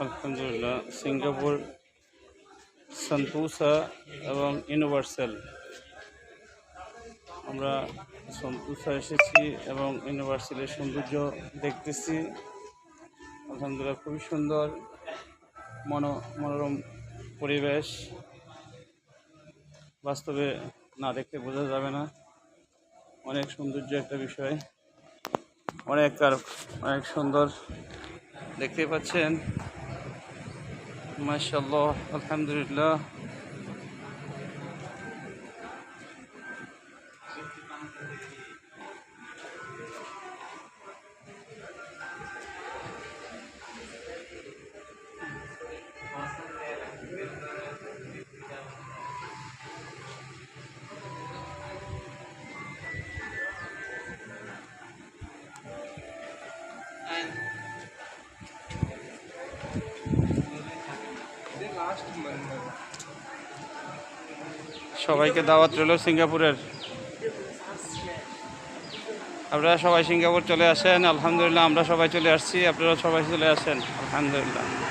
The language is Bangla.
আলহামদুলিল্লাহ, সিঙ্গাপুর, সেন্টোসা এবং ইউনিভার্সাল। আমরা সেন্টোসা এসেছি এবং ইউনিভার্সালের সৌন্দর্য দেখতেছি। আলহামদুলিল্লাহ, খুবই সুন্দর মনোরম পরিবেশ। বাস্তবে না দেখতে বোঝা যাবে না, অনেক সৌন্দর্য একটা বিষয়, অনেক সুন্দর। দেখতেই পাচ্ছেন, মাশাআল্লাহ, আলহামদুলিল্লাহ। সবাইকে দাওয়াত রইল সিঙ্গাপুরের। আপনারা সবাই সিঙ্গাপুর চলে আসেন। আলহামদুলিল্লাহ, আমরা সবাই চলে আসছি, আপনারা সবাই চলে আসেন। আলহামদুলিল্লাহ।